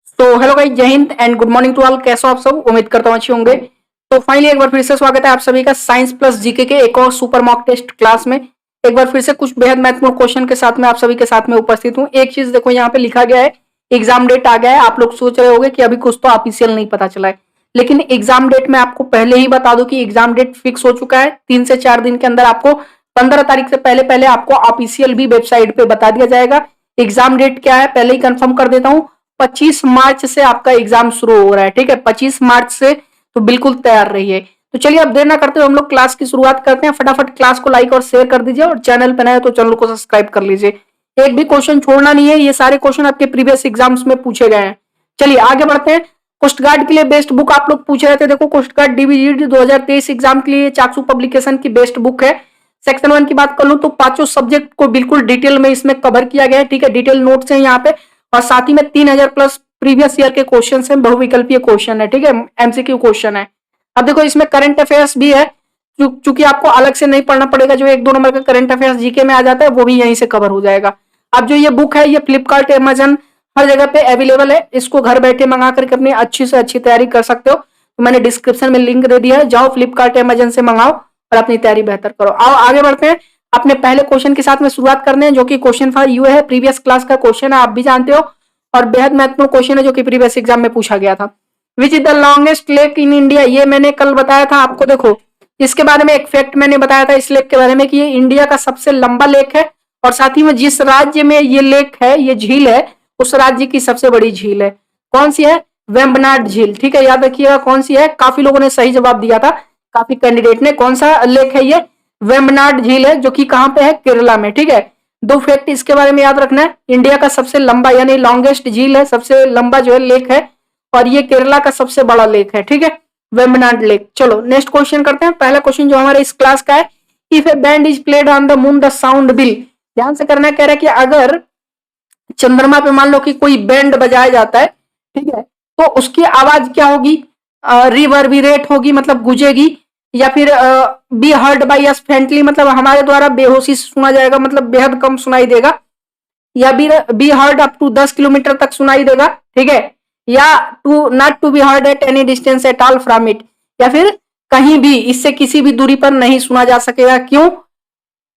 तो hello guys, जय Hind and good morning to all. कैसे हो आप सब? उम्मीद करता हूँ अच्छे होंगे। तो फाइनली एक बार फिर से स्वागत है आप सभी का साइंस प्लस जीके के एक और सुपर मॉक टेस्ट क्लास में। एक बार फिर से कुछ बेहद महत्वपूर्ण क्वेश्चन के साथ में आप सभी के साथ में उपस्थित हूँ। एक चीज देखो, यहाँ पे लिखा गया है एग्जाम डेट आ गया है। आप लोग सोच रहे होंगे कि अभी कुछ तो ऑफिशियल नहीं पता चला है, लेकिन एग्जाम डेट मैं आपको पहले ही बता दूं कि एग्जाम डेट फिक्स हो चुका है। 3 से 4 दिन के अंदर आपको 15 तारीख से पहले पहले आपको ऑफिशियल भी वेबसाइट पे बता दिया जाएगा। एग्जाम डेट क्या है पहले ही कंफर्म कर देता हूँ। 25 मार्च से आपका एग्जाम शुरू हो रहा है, ठीक है, 25 मार्च से। तो बिल्कुल तैयार रहिए। तो चलिए अब देर ना करते हुए हम लोग क्लास की शुरुआत करते हैं। फटाफट क्लास को लाइक और शेयर कर दीजिए और चैनल पर नए तो चैनल को सब्सक्राइब कर लीजिए। एक भी क्वेश्चन छोड़ना नहीं है, ये सारे क्वेश्चन आपके प्रीवियस एग्जाम्स में पूछे गए हैं। चलिए आगे बढ़ते हैं। कोस्ट गार्ड के लिए बेस्ट बुक आप लोग पूछ रहे थे। देखो, कोस्ट गार्ड डीबीजी 2023 एग्जाम के लिए चाक्षु पब्लिकेशन की बेस्ट बुक है। सेक्शन 1 की बात कर लूं तो पांचों सब्जेक्ट को बिल्कुल डिटेल में इसमें कवर किया गया है, ठीक है। डिटेल नोट्स हैं यहाँ पे और साथ ही में 3000 प्लस प्रीवियस ईयर के क्वेश्चन हैं, बहुविकल्पीय क्वेश्चन है, ठीक है, एमसीक्यू क्वेश्चन है। अब देखो, इसमें करंट अफेयर्स भी है, चूंकि आपको अलग से नहीं पढ़ना पड़ेगा। जो 1-2 नंबर का करंट अफेयर्स जीके में आ जाता है वो भी यहीं से कवर हो जाएगा। अब जो ये बुक है ये फ्लिपकार्ट, अमेजन हर जगह पे अवेलेबल है। इसको घर बैठे मंगा करके अपनी अच्छी से अच्छी तैयारी कर सकते हो। तो मैंने डिस्क्रिप्शन में लिंक दे दिया है, जाओ फ्लिपकार्ट, अमेजन से मंगाओ और अपनी तैयारी बेहतर करो। आओ आगे बढ़ते हैं। अपने पहले क्वेश्चन के साथ में शुरुआत करते हैं, जो कि क्वेश्चन फॉर यू है। प्रीवियस क्लास का क्वेश्चन है, आप भी जानते हो, और बेहद महत्वपूर्ण क्वेश्चन है जो कि प्रीवियस एग्जाम में पूछा गया था। विच is the longest lake in India, ये मैंने कल बताया था आपको। देखो, इसके बारे में एक फैक्ट मैंने बताया था इस लेक के बारे में कि ये इंडिया का सबसे लंबा लेक है और साथ ही में जिस राज्य में ये लेक है, ये झील है, उस राज्य की सबसे बड़ी झील है। कौन सी है? वेम्बनाड झील, ठीक है, याद रखिएगा कौन सी है। काफी लोगों ने सही जवाब दिया था, काफी कैंडिडेट ने। कौन सा लेक है ये? वेम्बनाड झील है, जो कि कहां पे है? केरला में, ठीक है। 2 फैक्ट इसके बारे में याद रखना है। इंडिया का सबसे लंबा यानी लॉन्गेस्ट झील है, सबसे लंबा जो है लेक है, और ये केरला का सबसे बड़ा लेक है, ठीक है, वेम्बनाड लेक। चलो नेक्स्ट क्वेश्चन करते हैं। पहला क्वेश्चन जो हमारे इस क्लास का है, if A band is played on the moon the sound will. ध्यान से करना, कह रहा है कि अगर चंद्रमा पे मान लो कि कोई बैंड बजाया जाता है, ठीक है, तो उसकी आवाज क्या होगी? रिवर्बिरेट होगी, मतलब गूंजेगी, या फिर be heard by us faintly, मतलब हमारे द्वारा बेहोशी सुना जाएगा, मतलब बेहद कम सुनाई देगा, या be heard up to 10 kilometre तक सुनाई देगा, ठीक है, या to not to be heard at any distance at all from it, या फिर कहीं भी, इससे किसी भी दूरी पर नहीं सुना जा सकेगा। क्यों?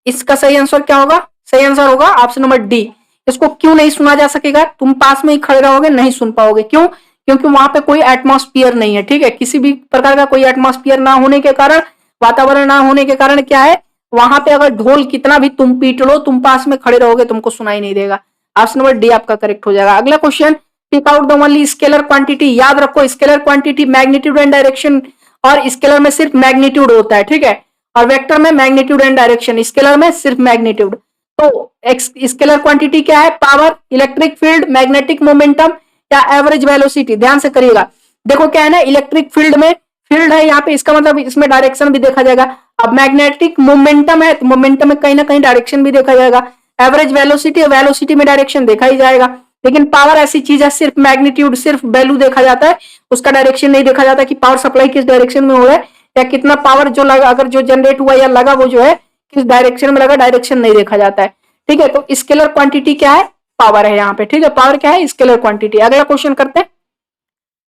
इसका सही आंसर क्या होगा? सही आंसर होगा ऑप्शन नंबर डी। इसको क्यों नहीं सुना जा सकेगा? तुम पास में ही खड़े रहोगे, नहीं सुन पाओगे। क्यों? क्योंकि वहां पे कोई एटमॉस्फेयर नहीं है, ठीक है, किसी भी प्रकार का कोई एटमॉस्फेयर ना होने के कारण, वातावरण ना होने के कारण क्या है, वहां पे अगर ढोल कितना भी तुम पीट लो, तुम पास में खड़े रहोगे, तुमको सुनाई नहीं देगा। ऑप्शन नंबर डी आपका करेक्ट हो जाएगा। अगला question, pick out the only scalar quantity. याद रखो, scalar quantity magnitude and direction, और स्केलर में सिर्फ मैग्नीट्यूड होता है, ठीक है, और वेक्टर में मैग्नीट्यूड एंड डायरेक्शन, स्केलर में सिर्फ मैग्नीट्यूड। तो स्केलर क्वांटिटी क्या है? Power, electric field, magnetic momentum या एवरेज वेलोसिटी। ध्यान से करिएगा। देखो क्या है ना, इलेक्ट्रिक फील्ड में फील्ड है यहाँ पे, इसका मतलब इसमें डायरेक्शन भी देखा जाएगा। अब मैग्नेटिक मोमेंटम है तो मोमेंटम में कहीं ना कहीं डायरेक्शन भी देखा जाएगा। एवरेज वेलोसिटी, वेलोसिटी में डायरेक्शन देखा ही जाएगा। लेकिन पावर ऐसी चीज है, सिर्फ मैग्नीट्यूड, सिर्फ वैल्यू देखा जाता है, उसका डायरेक्शन नहीं देखा जाता कि पावर सप्लाई किस डायरेक्शन में हो रहा है, या कितना पावर जो लगा, अगर जो जनरेट हुआ या लगा, वो जो है किस डायरेक्शन में लगा, डायरेक्शन नहीं देखा जाता है, ठीक है। तो स्केलर क्वांटिटी क्या है? पावर है यहाँ पे, ठीक है, पावर क्या है? Scalar quantity. अगला क्वेश्चन करते हैं।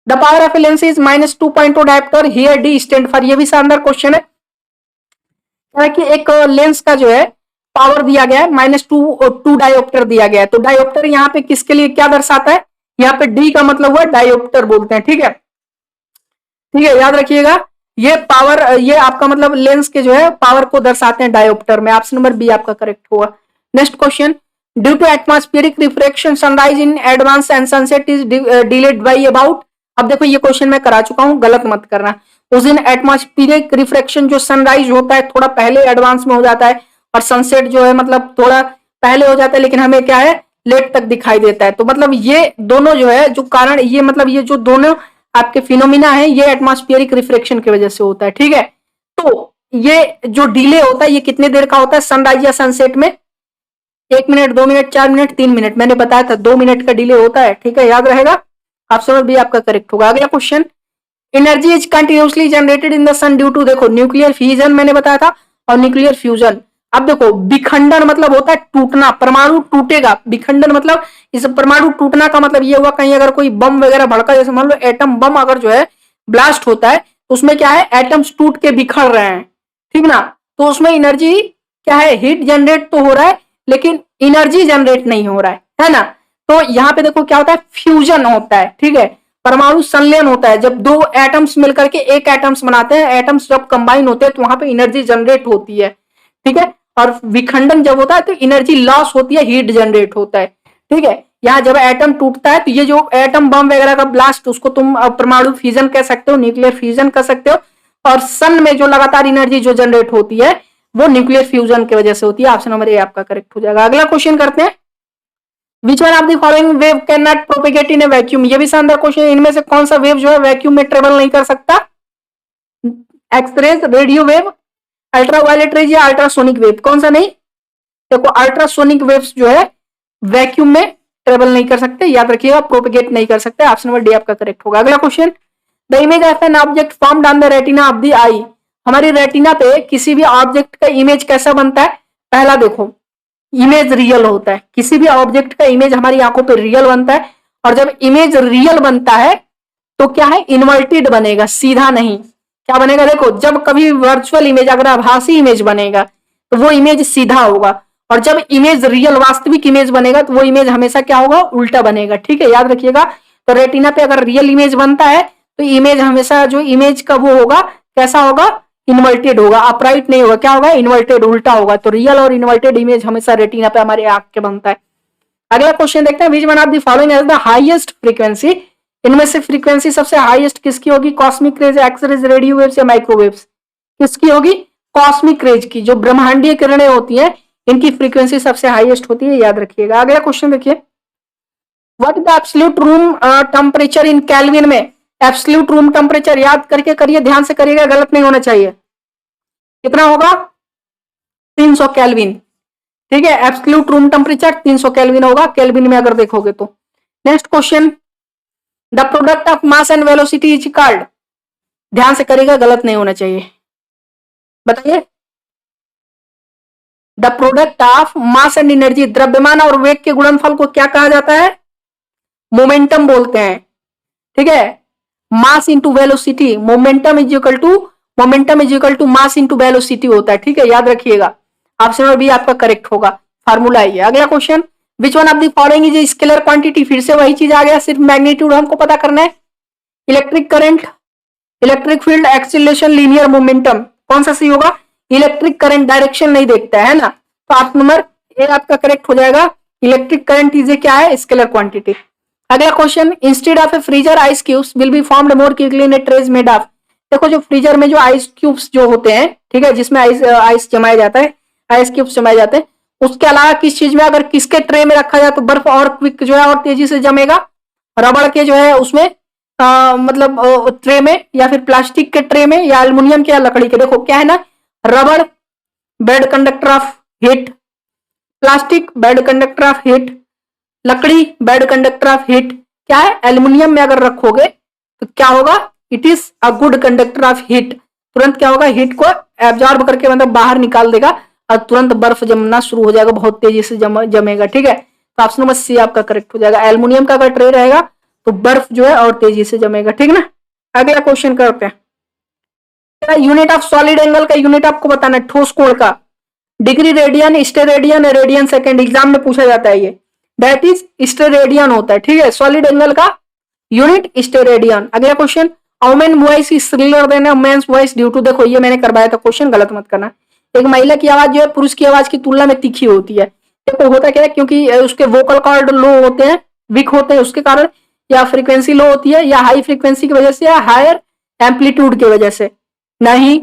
The power of a lens is -2.2 dioptre, here D stand for. ये भी शानदार क्वेश्चन है कि एक लेंस का जो है पावर दिया गया है, -2 डायोप्टर दिया गया है। तो डायोप्टर यहाँ पे किसके लिए क्या दर्शाता है? यहाँ पे डी का मतलब हुआ डायोप्टर बोलते हैं, ठीक है, ठीक है, याद रखिएगा। ये पावर, ये आपका मतलब लेंस के जो है पावर को दर्शाते हैं डायोप्टर में। ऑप्शन नंबर बी आपका करेक्ट होगा। Next question, due to atmospheric refraction sunrise in advance and sunset is delayed by about. अब देखो, ये क्वेश्चन मैं करा चुका हूं, गलत मत करना। उस दिन एटमॉस्फेरिक रिफ्रैक्शन जो सनराइज होता है थोड़ा पहले एडवांस में हो जाता है, और सनसेट जो है मतलब थोड़ा पहले हो जाता है, लेकिन हमें क्या है, लेट तक दिखाई देता है। तो मतलब ये दोनों जो है, जो कारण, ये मतलब ये जो दोनों आपके फिनोमिना है, ये एटमॉस्फेरिक रिफ्रैक्शन की वजह से होता है, ठीक है। तो ये जो डिले होता है, ये कितने देर का होता है सनराइज या सनसेट में? 1 मिनट, 2 मिनट, 4 मिनट, 3 मिनट। मैंने बताया था 2 मिनट का डिले होता है, ठीक है, याद रहेगा। ऑप्शन बी आपका करेक्ट होगा। अगला question, energy is continuously generated in the sun due to, देखो न्यूक्लियर फिजन मैंने बताया था, और न्यूक्लियर फ्यूजन। अब देखो विखंडन मतलब होता है टूटना, परमाणु टूटेगा। विखंडन मतलब इस परमाणु टूटना का मतलब ये हुआ कहीं अगर कोई बम वगैरह भड़का, जैसे मान लो एटम बम अगर जो है ब्लास्ट होता है तो उसमें क्या है, एटम्स टूट के बिखर रहे हैं, ठीक ना, तो उसमें एनर्जी क्या है, हीट जनरेट तो हो रहा है लेकिन एनर्जी जनरेट नहीं हो रहा है ना। तो यहाँ पे देखो क्या होता है, फ्यूजन होता है, ठीक है, परमाणु संलयन होता है। जब दो एटम्स मिलकर के एक एटम्स बनाते हैं, एटम्स जब कंबाइन होते हैं तो वहां पे एनर्जी जनरेट होती है, ठीक है। और विखंडन जब होता है तो एनर्जी लॉस होती है, हीट जनरेट होता है, ठीक है। यहाँ जब एटम टूटता है तो ये जो एटम बम वगैरह का ब्लास्ट, उसको तुम परमाणु फ्यूजन कह सकते हो, न्यूक्लियर फ्यूजन कह सकते हो। और सन में जो लगातार एनर्जी जो जनरेट होती है वो न्यूक्लियर फ्यूजन की वजह से होती है। ऑप्शन नंबर ए आपका करेक्ट हो जाएगा। अगला क्वेश्चन करते हैं, which one of the following wave can not propagate in A vacuum. ये भी शानदार क्वेश्चन है, इनमें से कौन सा वेव जो है वैक्यूम में ट्रेवल नहीं कर सकता। X rays, radio wave, ultraviolet rays या अल्ट्रासोनिक वेव, कौन सा नहीं। देखो अल्ट्रासोनिक वेव्स जो है वैक्यूम में ट्रेवल नहीं कर सकते, याद रखिएगा, प्रोपेगेट नहीं कर सकते। ऑप्शन नंबर डी आपका करेक्ट होगा। अगला question, the image of an object formed on the retina of the eye. हमारी रेटिना पे किसी भी ऑब्जेक्ट का इमेज कैसा बनता है। पहला देखो, इमेज रियल होता है, किसी भी ऑब्जेक्ट का इमेज हमारी आंखों पे रियल बनता है। और जब इमेज रियल बनता है तो क्या है, इन्वर्टेड बनेगा, सीधा नहीं। क्या बनेगा, देखो जब कभी वर्चुअल इमेज अगर आभासी इमेज बनेगा तो वो इमेज सीधा होगा, और जब इमेज रियल वास्तविक इमेज बनेगा तो वो इमेज हमेशा क्या होगा, उल्टा बनेगा, ठीक है, याद रखिएगा। तो रेटिना पे अगर रियल इमेज बनता है तो इमेज हमेशा जो इमेज का वो होगा कैसा होगा, इन्वर्टेड होगा, अपराइट नहीं होगा, क्या होगा, इन्वर्टेड, उल्टा होगा। तो रियल और इन्वर्टेड इमेज हमेशा रेटिना पे हमारे आंख के बनता है। अगला क्वेश्चन देखते हैं, which one of the following has the highest frequency. इनमें से फ्रीक्वेंसी सबसे हाईएस्ट किसकी होगी, cosmic rays, x rays, radio waves या माइक्रोवेव्स, किसकी होगी, कॉस्मिक रेज की। जो ब्रह्मांडीय किरणें होती हैं इनकी फ्रीक्वेंसी सबसे हाईएस्ट होती है, याद रखिएगा। अगला क्वेश्चन देखिए, what the absolute room temperature in kelvin में। एब्सोल्यूट रूम टेम्परेचर याद करके करिए, ध्यान से करिएगा, गलत नहीं होना चाहिए। कितना होगा, 300 केल्विन, ठीक है। एब्सोल्यूट रूम टेम्परेचर 300 केल्विन होगा, केल्विन में अगर देखोगे तो। Next question, the product of mass and velocity is called. ध्यान से करिएगा, गलत नहीं होना चाहिए, बताइए। The product of mass and energy, द्रव्यमान और वेग के गुणनफल को क्या कहा जाता है, मोमेंटम बोलते हैं, ठीक है। Mass into velocity, momentum is equal to mass into velocity होता है, ठीक है, याद रखिएगा। ऑप्शन नंबर बी आपका करेक्ट होगा, फार्मूला है। अगला question, which one of the following is scalar quantity. फिर से वही चीज आ गया, सिर्फ मैग्नीट्यूड हमको पता करना है। Electric current, electric field, acceleration, linear momentum, कौन सा सही होगा। इलेक्ट्रिक करंट डायरेक्शन नहीं देखता है ना, तो ऑप्शन नंबर ए आपका करेक्ट हो जाएगा। इलेक्ट्रिक करंट इज क्या है, स्केलर क्वांटिटी। अगला question, instead of a freezer ice cubes will be formed more quickly in a trays made of. देखो जो फ्रीजर में जो आइस क्यूब्स जो होते हैं, ठीक है, जिसमें आइस जमाया जाता है, आइस क्यूब्स जमाए जाते हैं, उसके अलावा किस चीज में, अगर किसके ट्रे में रखा जाए तो बर्फ और क्विक जो है और तेजी से जमेगा। रबड़ के जो है उसमें मतलब ट्रे में, या फिर प्लास्टिक के ट्रे में, या एल्युमिनियम के, या लकड़ी के। देखो क्या है ना, रबड़ bad conductor of heat, plastic bad conductor of heat, लकड़ी बैड कंडक्टर ऑफ हीट, क्या है, एल्युमिनियम में अगर रखोगे तो क्या होगा, it is a good conductor of heat. तुरंत क्या होगा, हीट को एब्जॉर्ब करके मतलब बाहर निकाल देगा और तुरंत बर्फ जमना शुरू हो जाएगा, बहुत तेजी से जमेगा, ठीक है। तो ऑप्शन नंबर सी आपका करेक्ट हो जाएगा। एल्युमिनियम का अगर ट्रे रहेगा तो बर्फ जो है और तेजी से जमेगा, ठीक ना। अगला क्वेश्चन करते हैं, यूनिट ऑफ सॉलिड एंगल का यूनिट आपको बताना है, ठोस कोण का। Degree, radian, steradian, radian second, exam में पूछा जाता है ये, दैट इज स्टेरेडियन होता है, ठीक है। सॉलिड एंगल का यूनिट स्टेरेडियन। अगला question, women voice is shriller than a men's voice due to. देखो ये मैंने करवाया था क्वेश्चन, गलत मत करना। एक महिला की आवाज जो है पुरुष की आवाज की तुलना में तीखी होती है। देखो होता क्या है, क्योंकि उसके वोकल कॉर्ड लो होते हैं, वीक होते हैं, उसके कारण, या फ्रीक्वेंसी लो होती है, या हाई फ्रीक्वेंसी की वजह से, या हायर एम्पलीट्यूड की वजह से। नहीं,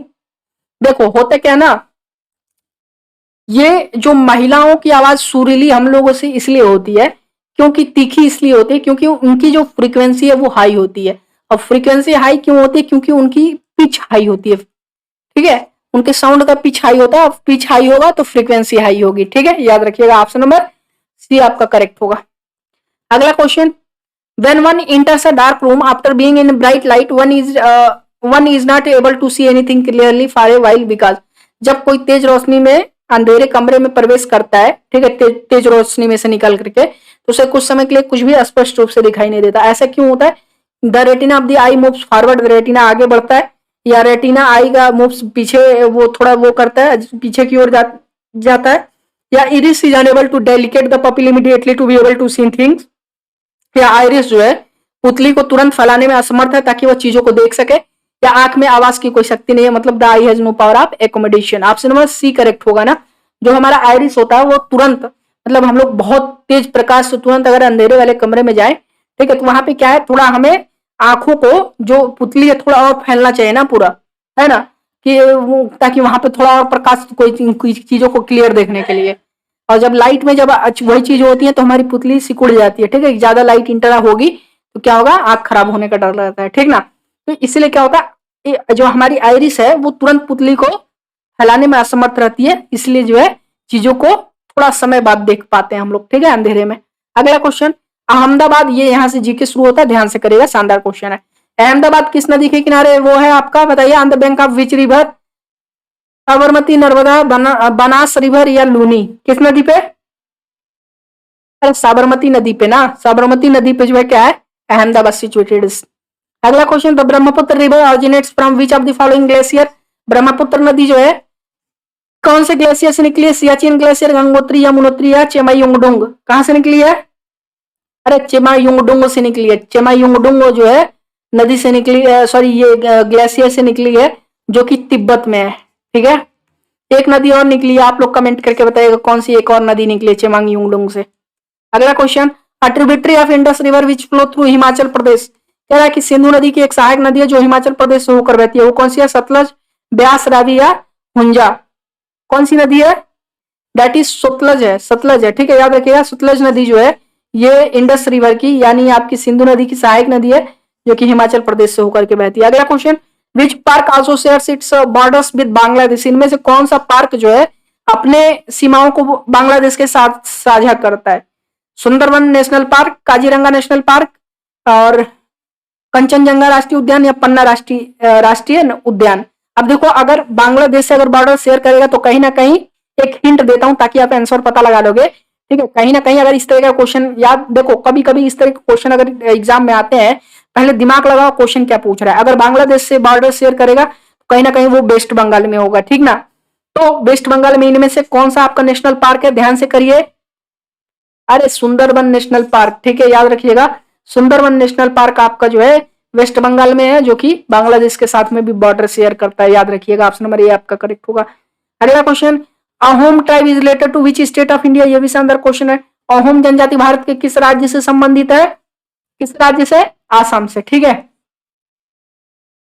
देखो होता क्या ना, ये जो महिलाओं की आवाज सुरीली हम लोगों से इसलिए होती है, क्योंकि तीखी इसलिए होती है क्योंकि उनकी जो फ्रीक्वेंसी है वो हाई होती है। और फ्रीक्वेंसी हाई क्यों होती है, क्योंकि उनकी पिच हाई होती है, ठीक है। उनके साउंड का पिच हाई होता है, पिच हाई होगा तो फ्रीक्वेंसी हाई होगी, ठीक है, याद रखिएगा। ऑप्शन नंबर सी आपका करेक्ट होगा। अगला question, when one enters a dark room after being in bright light one is not able to see anything clearly for a while because। जब कोई तेज रोशनी में अंधेरे कमरे में प्रवेश करता है, ठीक है, तेज रोशनी में से निकल करके, तो उसे कुछ समय के लिए कुछ भी स्पष्ट रूप से दिखाई नहीं देता। ऐसा क्यों होता है? The retina of the I moves forward, retina आगे बढ़ता है, या रेटिना आई का मूव्स पीछे, वो थोड़ा वो करता है, पीछे की ओर जाता है, या iris is unable to delicate the pupil immediately to be able to see things, या आइरिस जो है पुतली को तुरंत फैलाने में असमर्थ है ताकि वह चीजों को देख सके, या आंख में आवाज की कोई शक्ति नहीं है, मतलब the eye has no power of accommodation. Option number C correct होगा ना। जो हमारा आइरिस होता है वो तुरंत, मतलब हम लोग बहुत तेज प्रकाश से तुरंत अगर अंधेरे वाले कमरे में जाए, ठीक है, तो वहां पे क्या है, थोड़ा हमें आंखों को जो पुतली है थोड़ा और फैलना चाहिए ना पूरा, है ना, कि ताकि वहां पे थोड़ा और प्रकाश कोई चीजों को क्लियर देखने के लिए। और जब लाइट में जब वही चीज होती है तो हमारी पुतली सिकुड़ जाती है, ठीक है, ज्यादा लाइट इंटर होगी तो क्या होगा, आंख खराब होने का डर रहता है, ठीक ना। तो इसलिए क्या होगा, जो हमारी आइरिस है वो तुरंत पुतली को फैलाने में असमर्थ रहती है, इसलिए जो है चीजों को थोड़ा समय बाद देख पाते हैं हम लोग, ठीक है, अंधेरे में। अगला क्वेश्चन, अहमदाबाद, ये यहाँ से जीके शुरू होता है, ध्यान से करिएगा, शानदार क्वेश्चन है। अहमदाबाद किस नदी के किनारे वो है आपका, बताइए, on the bank of which river, Sabarmati, Narmada, Banas river या लूनी, किस नदी पे? अरे साबरमती नदी पे ना, साबरमती नदी पे जो है क्या है, अहमदाबाद सिचुएटेड। अगला question, the Brahmaputra river originates from which of the following glacier, Brahmaputra नदी जो है कौन से ग्लेशियर से निकली है? सियाचिन ग्लेशियर, गंगोत्री, यमुनोत्री या चेमायुंगडुंग, कहां से निकली है? अरे चेमायुंगडुंग से निकली है, चेमायुंगडुंग जो है नदी से निकली है, सॉरी ये ग्लेशियर से निकली है जो कि तिब्बत में है, ठीक है। एक नदी और निकली है, आप लोग कमेंट करके बताइएगा कौन सी एक और नदी निकली है चेमायुंगडुंग से। अगला question, a tributary of Indus river which flow through Himachal Pradesh, कह रहा है कि सिंधु नदी की एक सहायक नदी है जो हिमाचल प्रदेश से होकर बहती है, वो कौन सी है? सतलज, ब्यास, रावी या हुंजा, कौन सी नदी है? दैट इज सतलज है, सतलज है, ठीक है, याद रखिएगा। सतलज नदी जो है ये इंडस रिवर की यानी आपकी सिंधु नदी की सहायक नदी है जो कि हिमाचल प्रदेश से होकर के बहती है। अगला question, which park also shares it's borders with Bangladesh, इनमें से कौन सा पार्क जो है अपने सीमाओं को बांग्लादेश के साथ साझा करता है? Sundarvan national park, Kaziranga national park, और कंचनजंगा राष्ट्रीय उद्यान, या पन्ना राष्ट्रीय उद्यान। अब देखो, अगर बांग्लादेश से अगर बॉर्डर शेयर करेगा तो कहीं ना कहीं, एक हिंट देता हूं ताकि आप आंसर पता लगा लोगे, ठीक है, कहीं ना कहीं अगर इस तरह का क्वेश्चन, याद देखो कभी कभी इस तरह के क्वेश्चन अगर एग्जाम में आते हैं, पहले दिमाग लगाओ क्वेश्चन क्या पूछ रहा है। अगर बांग्लादेश से बॉर्डर शेयर करेगा तो कहीं ना कहीं वो वेस्ट बंगाल में होगा, ठीक ना। तो वेस्ट बंगाल में इनमें से कौन सा आपका नेशनल पार्क है, ध्यान से करिए। अरे सुंदरबन नेशनल पार्क, ठीक है, याद रखिएगा, सुंदरबन नेशनल पार्क आपका जो है वेस्ट बंगाल में है जो कि बांग्लादेश के साथ में भी बॉर्डर शेयर करता है, याद रखिएगा, ऑप्शन नंबर ए आपका करेक्ट होगा। अगला question, Ahom tribe is related to which state of India, ये भी शानदार क्वेश्चन है। अहोम जनजाति भारत के किस राज्य से संबंधित है? किस राज्य से? आसाम से, ठीक है।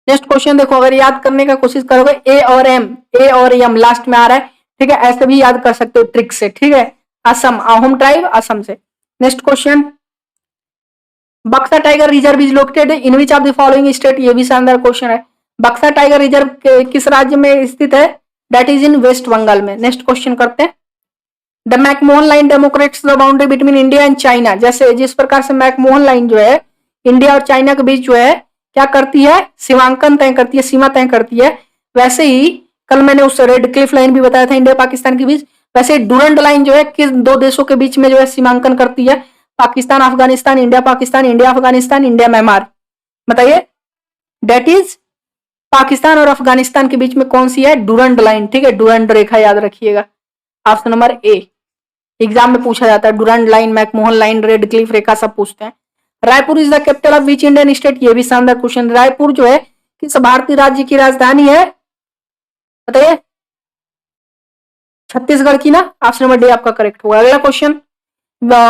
नेक्स्ट क्वेश्चन देखो, अगर याद करने का कोशिश करोगे, ए और एम लास्ट में आ रहा है, ठीक है, ऐसे भी याद कर सकते हो ट्रिक से, ठीक है। असम, अहोम ट्राइब असम से। नेक्स्ट क्वेश्चन, बक्सा tiger reserve is located in which of the following state, ये भी शानदार क्वेश्चन है। बक्सा टाइगर रिजर्व किस राज्य में स्थित है? That is in West Bengal में। नेक्स्ट क्वेश्चन करते हैं, the McMahon line democrats the boundary between India and China, जैसे जिस प्रकार से मैकमोहन लाइन जो है इंडिया और चाइना के बीच जो है क्या करती है? सीमांकन तय करती है, सीमा तय करती है। वैसे ही कल मैंने उस रेड क्लिफ लाइन भी बताया था इंडिया पाकिस्तान के बीच, वैसे डूरंड लाइन जो है किस दो देशों के बीच में जो है सीमांकन करती है? Pakistan Afghanistan, India Pakistan, India Afghanistan, India Myanmar, बताइए। दैट इज पाकिस्तान और अफगानिस्तान के बीच में कौन सी है? डूरंड लाइन, ठीक है, डूरंड रेखा, याद रखिएगा, ऑप्शन नंबर ए एग्जाम में पूछा जाता है। Durand line, McMahon line, Radcliffe रेखा सब पूछते हैं। Raipur is the capital of which Indian state, ये भी शानदार क्वेश्चन। रायपुर जो है किस भारतीय राज्य की राजधानी है, बताइए। छत्तीसगढ़ की ना, ऑप्शन नंबर डी आपका करेक्ट होगा। अगला question,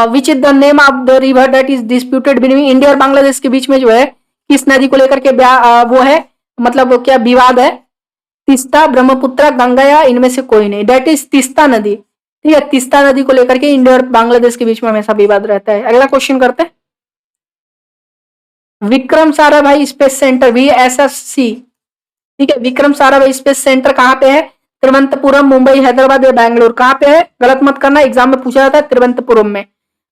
which is the name of the river that is disputed between India और बांग्लादेश के बीच में जो है किस नदी को लेकर के वो है, मतलब क्या विवाद है? तीस्ता, ब्रह्मपुत्र, गंगा या इनमें से कोई नहीं, दैट इज तीस्ता नदी, ठीक है। तीस्ता नदी को लेकर के इंडिया और बांग्लादेश के बीच में हमेशा विवाद रहता है। अगला क्वेश्चन करते हैं, Vikram Sarabhai space centre VSSC, ठीक है, विक्रम साराभाई स्पेस सेंटर कहां पे है? तिरुवनंतपुरम, मुंबई, हैदराबाद या बैंगलोर, कहां पे है? गलत मत करना, एग्जाम में पूछा जाता है तिरुवनंतपुरम में।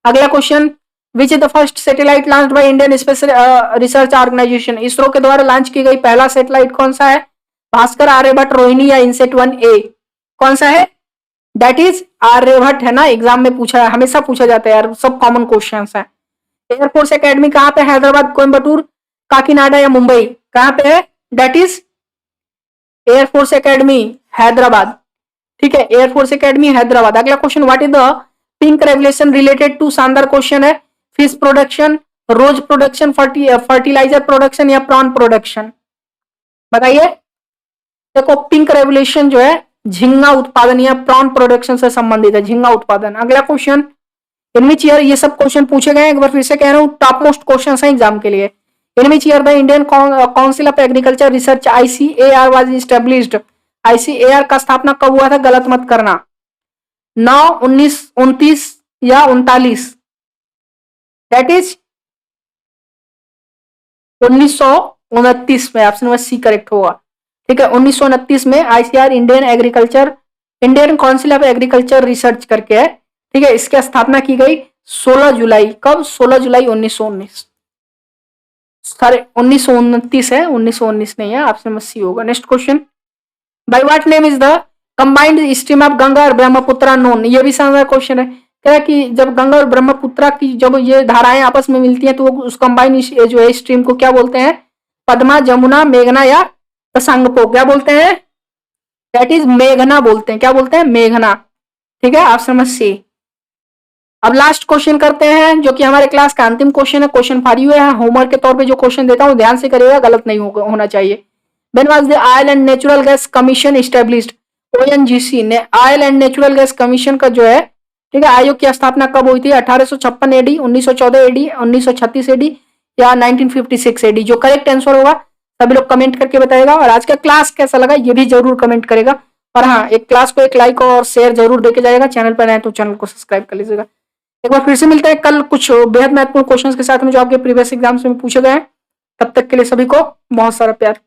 अगला question, which is the first satellite launch by Indian space research organisation, ISRO के द्वारा लॉन्च की गई पहला सैटेलाइट कौन सा है? भास्कर, आर्यभट्ट, रोहिणी या इनसेट 1A, कौन सा है? दैट इज आर्यभट्ट, है ना, एग्जाम में पूछा है, हमेशा पूछा जाता है यार, सब कॉमन क्वेश्चन है। एयरफोर्स एकेडमी कहाँ पे, हैदराबाद, कोयम्बटूर, काकीनाडा या मुंबई, कहाँ पे है, that is air force academy Hyderabad. ठीक है, एयरफोर्स एकेडमी हैदराबाद। अगला question, what is the pink revolution related to, शानदार क्वेश्चन है। Fish production, rose production, fertiliser production या प्रॉन प्रोडक्शन, बताइए। देखो पिंक रेवल्यूशन जो है झींगा उत्पादन या प्रॉन प्रोडक्शन से संबंधित है, झींगा उत्पादन। अगला क्वेश्चन, इन विच ईयर, ये सब क्वेश्चन पूछे गए, एक बार फिर से कह रहा हूं, टॉप मोस्ट क्वेश्चन है एग्जाम के लिए। In which year the Indian council of agriculture research ICAR was established, ICAR का स्थापना कब हुआ था, गलत मत करना, 9, 19, 29 या 39, दैट इज 1929 में, ऑप्शन नंबर सी करेक्ट होगा। ठीक है, 1929 में ICAR Indian council of agriculture research करके है। ठीक है, इसकी स्थापना की गई 16 जुलाई, कब, 16 जुलाई 1919, सॉरी 1929 है, 1919 नहीं है, ऑप्शन नंबर सी होगा। Next question, by what name is the combined stream of Ganga और ब्रह्मपुत्र नोन, ये भी शानदार क्वेश्चन है। क्या कि जब गंगा और ब्रह्मपुत्र की जब ये धाराएं आपस में मिलती हैं तो उस कंबाइंड जो है स्ट्रीम को क्या बोलते हैं, पद्मा, जमुना, मेघना या तसंगपो, क्या बोलते हैं, दैट इज मेघना बोलते हैं, क्या बोलते हैं, मेघना। ठीक है, ऑप्शन नंबर सी। अब लास्ट क्वेश्चन करते हैं जो कि हमारे क्लास का अंतिम क्वेश्चन है, क्वेश्चन फॉर यू है, होमवर्क के तौर पे जो क्वेश्चन देता हूं ध्यान से करिएगा, गलत नहीं होना चाहिए। When was the oil and natural gas commission established, ONGC ने oil and natural gas commission का जो है, ठीक है, आयोग की स्थापना कब हुई थी, 1856 AD, 1914 AD, 1936 AD या 1956 AD, जो करेक्ट आंसर होगा सभी लोग कमेंट करके बताएगा। और आज का क्लास कैसा लगा ये भी जरूर कमेंट करेगा। और हाँ, एक क्लास को एक लाइक और शेयर जरूर देके जाएगा, चैनल पर नए तो चैनल को सब्सक्राइब कर लीजिएगा। एक बार फिर से मिलते हैं कल कुछ बेहद महत्वपूर्ण क्वेश्चंस के साथ में जो आपके प्रीवियस एग्जाम्स में पूछे गए हैं। तब तक के लिए सभी को बहुत सारा प्यार।